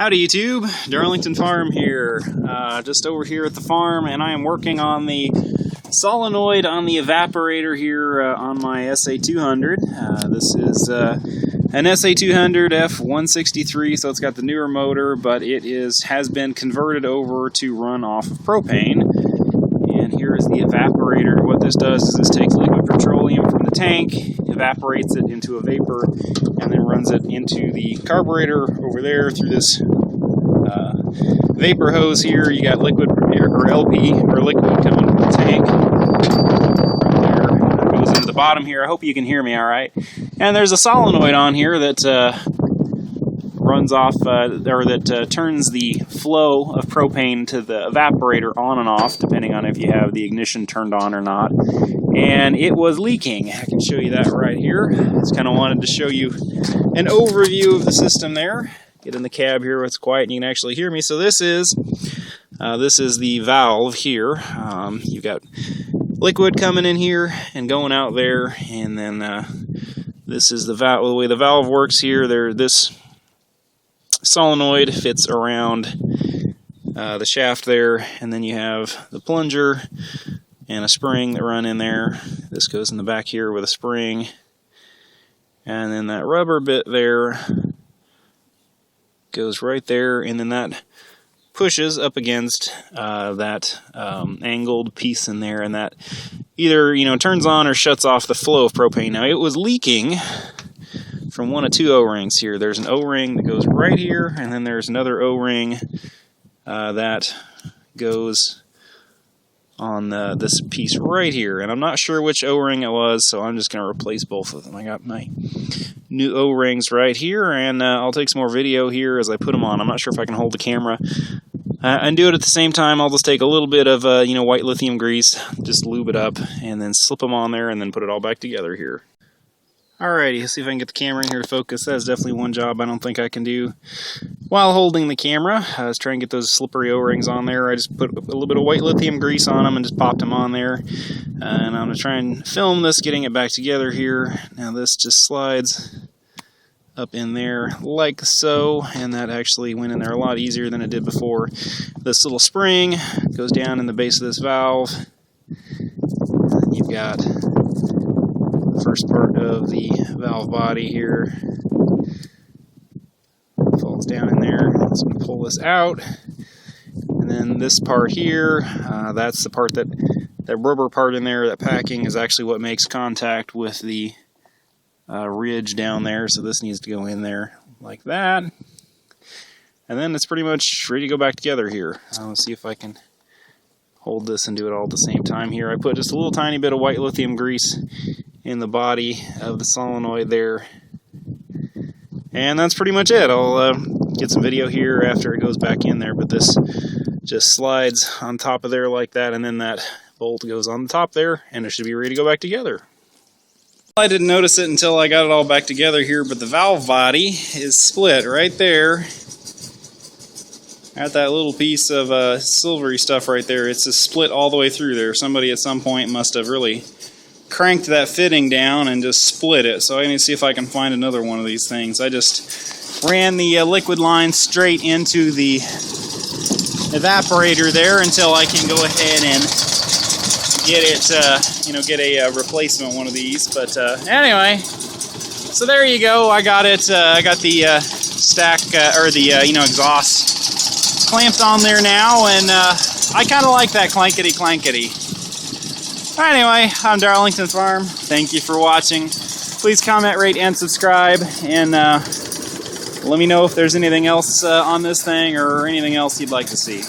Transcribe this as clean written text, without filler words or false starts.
Howdy YouTube, Darlington Farm here, just over here at the farm, and I am working on the solenoid on the evaporator here on my SA200. This is an SA200 F163, so it's got the newer motor, but it has been converted over to run off of propane. And here is the evaporator. What this does is this takes liquid petroleum from the tank, evaporates it into a vapor, and then runs it into the carburetor over there through this vapor hose here. You got liquid or LP or liquid coming from the tank right there. It goes into the bottom here. I hope you can hear me all right. And there's a solenoid on here that runs off that turns the flow of propane to the evaporator on and off, depending on if you have the ignition turned on or not. And it was leaking. I can show you that right here. Just kind of wanted to show you an overview of the system there. Get in the cab here where it's quiet and you can actually hear me. So this is the valve here. You've got liquid coming in here and going out there, and then this is the valve. The way the valve works here, this solenoid fits around the shaft there, and then you have the plunger and a spring that run in there. This goes in the back here with a spring, and then that rubber bit there goes right there, and then that pushes up against that angled piece in there, and that either turns on or shuts off the flow of propane. Now it was leaking from one of two O-rings here. There's an O-ring that goes right here, and then there's another O-ring that goes on this piece right here, and I'm not sure which O-ring it was, so I'm just going to replace both of them. I got my new O-rings right here, and I'll take some more video here as I put them on. I'm not sure if I can hold the camera and do it at the same time. I'll just take a little bit of white lithium grease, just lube it up, and then slip them on there, and then put it all back together here. Alrighty, let's see if I can get the camera in here to focus. That's definitely one job I don't think I can do while holding the camera. I was trying to get those slippery O-rings on there. I just put a little bit of white lithium grease on them and just popped them on there. And I'm going to try and film this, getting it back together here. Now this just slides up in there like so, and that actually went in there a lot easier than it did before. This little spring goes down in the base of this valve. You've got first part of the valve body here falls down in there. I'm just going to pull this out, and then this part here, that's the part that rubber part in there, that packing, is actually what makes contact with the ridge down there. So this needs to go in there like that, and then it's pretty much ready to go back together here. Let's see if I can hold this and do it all at the same time here. I put just a little tiny bit of white lithium grease in the body of the solenoid there, and that's pretty much it. I'll get some video here after it goes back in there, but this just slides on top of there like that, and then that bolt goes on the top there, and it should be ready to go back together. I didn't notice it until I got it all back together here, but the valve body is split right there at that little piece of silvery stuff right there. It's just split all the way through there. Somebody at some point must have really cranked that fitting down and just split it. So I need to see if I can find another one of these things. I just ran the liquid line straight into the evaporator there until I can go ahead and get it, get a replacement one of these. But anyway, so there you go. I got it. I got the stack or the exhaust clamped on there now, and I kind of like that clankety clankety. Anyway, I'm Darlington Farm. Thank you for watching. Please comment, rate, and subscribe, and let me know if there's anything else on this thing or anything else you'd like to see.